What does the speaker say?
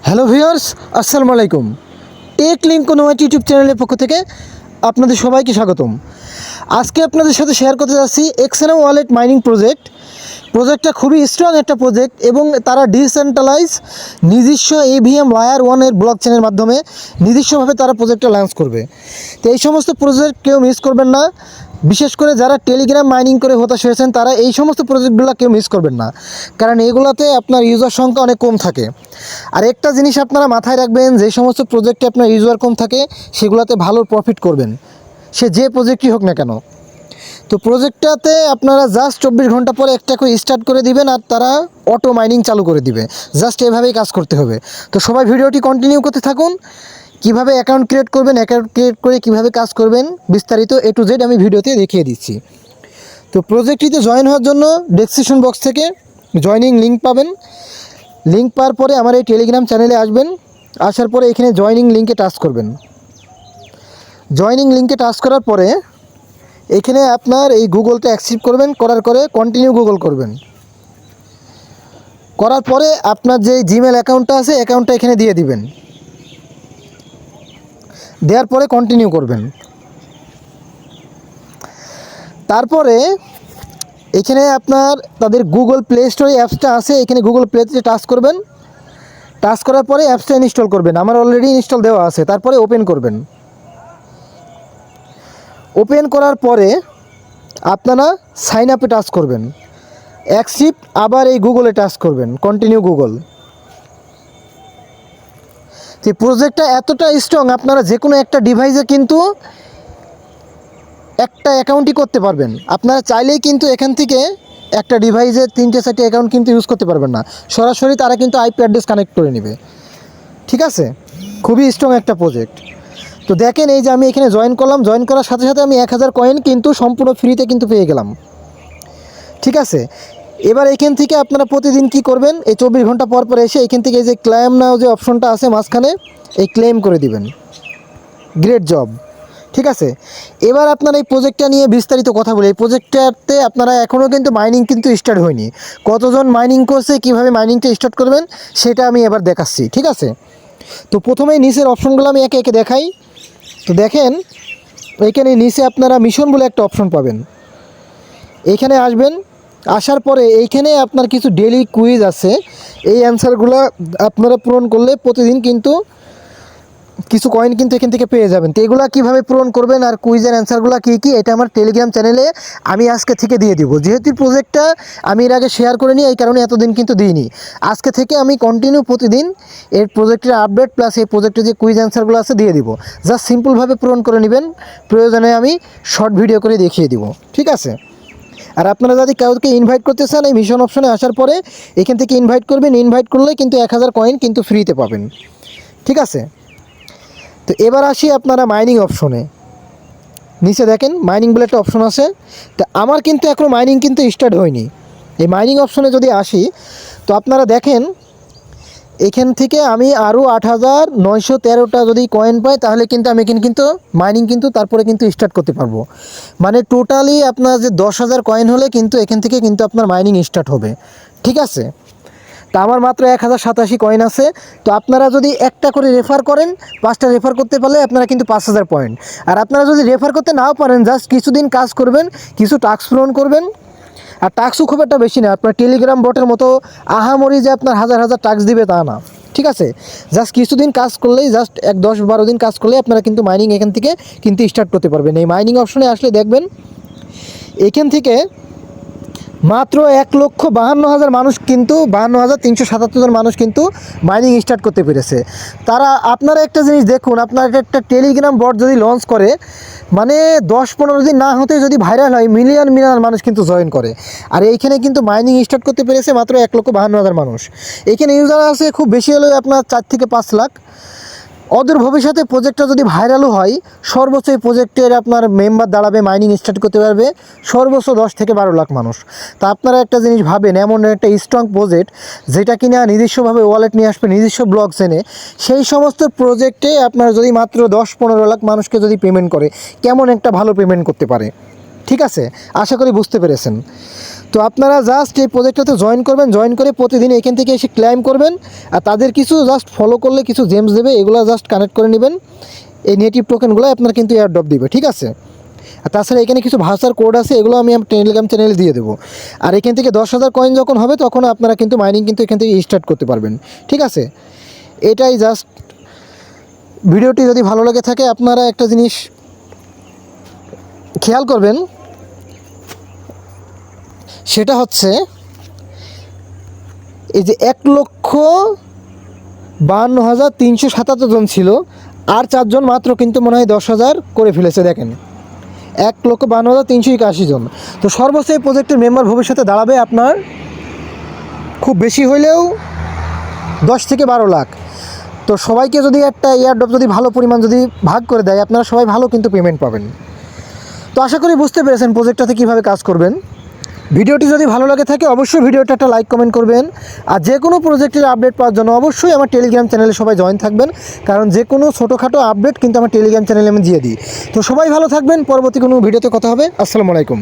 Hello viewers, আসসালামু আলাইকুম। Take link কোনো ইউটিউব চ্যানেলের পক্ষ থেকে আপনাদের সবাইকে স্বাগতম। আজকে আপনাদের সাথে শেয়ার করতে যাচ্ছি এক্সএনএম ওয়ালেট মাইনিং প্রজেক্টটা খুবই স্ট্রং একটা প্রজেক্ট এবং তারা ডিসেন্ট্রালাইজ নিজস্ব এভিএম লায়ার ওয়ানের ব্লক চেনের মাধ্যমে নিজস্বভাবে তারা প্রজেক্টটা লঞ্চ করবে। তো এই সমস্ত প্রজেক্ট কেউ মিস করবেন না, বিশেষ করে যারা টেলিগ্রাম মাইনিং করে হতাশ হয়েছেন তারা এই সমস্ত প্রজেক্টগুলো কেউ মিস করবেন না, কারণ এগুলোতে আপনার ইউজার সংখ্যা অনেক কম থাকে। আর একটা জিনিস আপনারা মাথায় রাখবেন, যে সমস্ত প্রজেক্টে আপনার ইউজার কম থাকে সেগুলোতে ভালো প্রফিট করবেন, সে যে প্রজেক্টই হোক না কেন। তো প্রজেক্টটাতে আপনারা জাস্ট 24 ঘন্টা পরে একটা করে স্টার্ট করে দিবেন আর তারা অটো মাইনিং চালু করে দিবে। জাস্ট এভাবেই কাজ করতে হবে। তো সবাই ভিডিওটি কন্টিনিউ করতে থাকুন। কিভাবে অ্যাকাউন্ট ক্রিয়েট করবেন, অ্যাকাউন্ট ক্রিয়েট করে কিভাবে কাজ করবেন, বিস্তারিত A to Z আমি ভিডিওতে দেখিয়ে দিচ্ছি। তো প্রজেক্টটিতে জয়েন হওয়ার জন্য ডেসক্রিপশন বক্স থেকে জয়নিং লিঙ্ক পাবেন। লিঙ্ক পাওয়ার পরে আমার এই টেলিগ্রাম চ্যানেলে আসবেন। আসার পরে এখানে জয়নিং লিঙ্কে টাচ করবেন। জয়নিং লিঙ্কে টাচ করার পরে এখানে আপনার এই গুগলটা অ্যাকসেপ্ট করবেন, করার পরে কন্টিনিউ গুগল করবেন। করার পরে আপনার যে জিমেল অ্যাকাউন্টটা আছে অ্যাকাউন্টটা এখানে দিয়ে দিবেন। দেওয়ার পরে কন্টিনিউ করবেন। তারপরে এখানে আপনার তাদের গুগল প্লে স্টোরে অ্যাপসটা আছে, এখানে গুগল প্লেতে টাচ করবেন। টাচ করার পরে অ্যাপসটা ইনস্টল করবেন। আমার অলরেডি ইনস্টল দেওয়া আছে। তারপরে ওপেন করবেন। ওপেন করার পরে আপনারা সাইন আপে টাচ করবেন। অ্যাকসেপ্ট, আবার এই গুগলে টাচ করবেন, কন্টিনিউ গুগল। যে প্রজেক্টটা এতটা স্ট্রং, আপনারা যে কোনো একটা ডিভাইসে কিন্তু একটা অ্যাকাউন্টই করতে পারবেন। আপনারা চাইলেই কিন্তু এখান থেকে একটা ডিভাইসে 3-4টি অ্যাকাউন্ট কিন্তু ইউজ করতে পারবেন না, সরাসরি তারা কিন্তু আইপি অ্যাড্রেস কানেক্ট করে নেবে। ঠিক আছে, খুবই স্ট্রং একটা প্রজেক্ট। তো দেখেন, এই যে আমি এখানে জয়েন করলাম, জয়েন করার সাথে সাথে আমি 1000 কয়েন কিন্তু সম্পূর্ণ ফ্রিতে কিন্তু পেয়ে গেলাম। ঠিক আছে, এবার এখান থেকে আপনারা প্রতিদিন কি করবেন, এই 24 ঘন্টা পর পর এসে এখান থেকে এই যে ক্লেম নাও যে অপশনটা আছে মাঝখানে, এই ক্লেম করে দিবেন। Great job. ঠিক আছে, এবার আপনারা এই প্রজেক্টটা নিয়ে বিস্তারিত কথা বলি। এই প্রজেক্টটাতে আপনারা এখনও কিন্তু মাইনিং কিন্তু স্টার্ট হয়নি। কতজন মাইনিং করছে, কিভাবে মাইনিংটা স্টার্ট করবেন সেটা আমি এবার দেখাচ্ছি। ঠিক আছে, তো প্রথমেই নিচের অপশনগুলো আমি একে একে দেখাই। তো দেখেন, এইখানে নিচে আপনারা মিশন বলে একটা অপশন পাবেন। এইখানে আসবেন। আসার পরে এইখানে আপনার কিছু ডেইলি কুইজ আছে। এই অ্যান্সারগুলো আপনারা পূরণ করলে প্রতিদিন কিন্তু কিছু কয়েন কিন্তু এখান থেকে পেয়ে যাবেন। তো এগুলো কীভাবে পূরণ করবেন আর কুইজের অ্যান্সারগুলো কী কী, এটা আমার টেলিগ্রাম চ্যানেলে আমি আজকে থেকে দিয়ে দিব। যেহেতু প্রজেক্টটা আমি এর আগে শেয়ার করে নিই, এই কারণে এতদিন কিন্তু দিইনি। আজকে থেকে আমি কন্টিনিউ প্রতিদিন এর প্রজেক্টের আপডেট প্লাস এই প্রজেক্টের যে কুইজ অ্যান্সারগুলো আছে দিয়ে দিব। জাস্ট সিম্পলভাবে পূরণ করে নেবেন, প্রয়োজনে আমি শর্ট ভিডিও করে দেখিয়ে দিব। ঠিক আছে, আর আপনারা যদি কাউকে ইনভাইট করতে চান, এই মিশন অপশনে আসার পরে এখান থেকে ইনভাইট করবেন। ইনভাইট করলে কিন্তু 1000 কয়েন কিন্তু ফ্রিতে পাবেন। ঠিক আছে, তো এবার আসি আপনারা মাইনিং অপশনে। নিচে দেখেন মাইনিং বলে একটা অপশন আছে। তো আমার কিন্তু এখনও মাইনিং কিন্তু স্টার্ট হয়নি। এই মাইনিং অপশনে যদি আসি, তো আপনারা দেখেন এখান থেকে আমি আরও 8913টা যদি কয়েন পাই, তাহলে কিন্তু আমি এখানে কিন্তু মাইনিং কিন্তু তারপরে কিন্তু স্টার্ট করতে পারবো। মানে টোটালি আপনার যে 10,000 কয়েন হলে কিন্তু এখান থেকে কিন্তু আপনার মাইনিং স্টার্ট হবে। ঠিক আছে, তা আমার মাত্র 1087 কয়েন আছে। তো আপনারা যদি একটা করে রেফার করেন, 5টা রেফার করতে পারলে আপনারা কিন্তু 5000 পয়েন্ট। আর আপনারা যদি রেফার করতে নাও পারেন, জাস্ট কিছুদিন কাজ করবেন, কিছু টাস্ক পূরণ করবেন। আর টাস্কও খুব একটা বেশি না, আপনার টেলিগ্রাম বটের মতো আহামরি যে আপনার হাজার হাজার টাস্ক দিবে তা না। ঠিক আছে, জাস্ট কিছুদিন কাজ করলেই, জাস্ট 10-12 দিন কাজ করলেই আপনারা কিন্তু মাইনিং এখান থেকে কিন্তু স্টার্ট করতে পারবেন। এই মাইনিং অপশনে আসলে দেখবেন এখান থেকে মাত্র 1,52,000 মানুষ কিন্তু 52,377 জন মানুষ কিন্তু মাইনিং স্টার্ট করতে পেরেছে। তারা, আপনারা একটা জিনিস দেখুন, আপনার একটা টেলিগ্রাম বট যদি লঞ্চ করে, মানে 10-15 দিন না হতে যদি ভাইরাল হয়, মিলিয়ন মিলিয়ন মানুষ কিন্তু জয়েন করে। আর এইখানে কিন্তু মাইনিং স্টার্ট করতে পেরেছে মাত্র 1,52,000 মানুষ। এইখানে ইউজার আছে খুব বেশি হলেও আপনার 4 থেকে 5 লাখ। অদূর ভবিষ্যতে প্রজেক্টটা যদি ভাইরালও হয়, সর্বোচ্চ এই প্রজেক্টের আপনার মেম্বার দাঁড়াবে, মাইনিং স্টার্ট করতে পারবে সর্বোচ্চ 10 থেকে 12 লাখ মানুষ। তা আপনারা একটা জিনিস ভাবেন, এমন একটা স্ট্রং প্রজেক্ট যেটা কিনা নিজস্বভাবে ওয়ালেট নিয়ে আসবে, নিজস্ব ব্লক চেনে, সেই সমস্ত প্রজেক্টে আপনার যদি মাত্র 10-15 লাখ মানুষকে যদি পেমেন্ট করে, কেমন একটা ভালো পেমেন্ট করতে পারে। ঠিক আছে, আশা করি বুঝতে পেরেছেন। তো তো আপনারা জাস্ট এই প্রজেক্টটাতে জয়েন করবেন, জয়েন করে প্রতিদিন এখান থেকে এসে ক্লাইম করবেন, আর তাদের কিছু জাস্ট ফলো করলে কিছু জেমস দেবে, এগুলো জাস্ট কানেক্ট করে নেবেন। এই নেটিভ টোকেনগুলো আপনার কিন্তু এয়ারড্রপ দিবে, ঠিক আছে। আর তাছাড়া এখানে কিছু ভাষার কোড আছে, এগুলো আমি আমার টেলিগ্রাম চ্যানেলে দিয়ে দেবো। আর এখান থেকে 10,000 কয়েন যখন হবে তখন আপনারা কিন্তু মাইনিং কিন্তু এখান থেকে স্টার্ট করতে পারবেন, ঠিক আছে। এটাই জাস্ট। ভিডিওটি যদি ভালো লাগে থাকে আপনারা একটা জিনিস খেয়াল করবেন, সেটা হচ্ছে এই যে 1,52,377 জন ছিল, আর 4 জন মাত্র কিন্তু মনে হয় 10,000 করে ফেলেছে। দেখেন 1,52,381 জন। তো সর্বোচ্চ এই প্রজেক্টের মেম্বার ভবিষ্যতে দাঁড়াবে আপনার খুব বেশি হইলেও 10 থেকে 12 লাখ। তো সবাইকে যদি একটা এয়ারড্রপ যদি ভালো পরিমাণ যদি ভাগ করে দেয়, আপনারা সবাই ভালো কিন্তু পেমেন্ট পাবেন। তো আশা করি বুঝতে পেরেছেন প্রজেক্টটাতে কীভাবে কাজ করবেন। ভিডিওটি যদি ভালো লাগে থাকে অবশ্যই ভিডিওটা একটা লাইক কমেন্ট করবেন। আর যে কোনো প্রজেক্টের আপডেট পাওয়ার জন্য অবশ্যই আমার টেলিগ্রাম চ্যানেলে সবাই জয়েন থাকবেন, কারণ যে কোনো ছোটোখাটো আপডেট কিন্তু আমার টেলিগ্রাম চ্যানেলে আমি দিয়ে দিই। তো সবাই ভালো থাকবেন, পরবর্তী কোনো ভিডিওতে কথা হবে। আসসালামু আলাইকুম।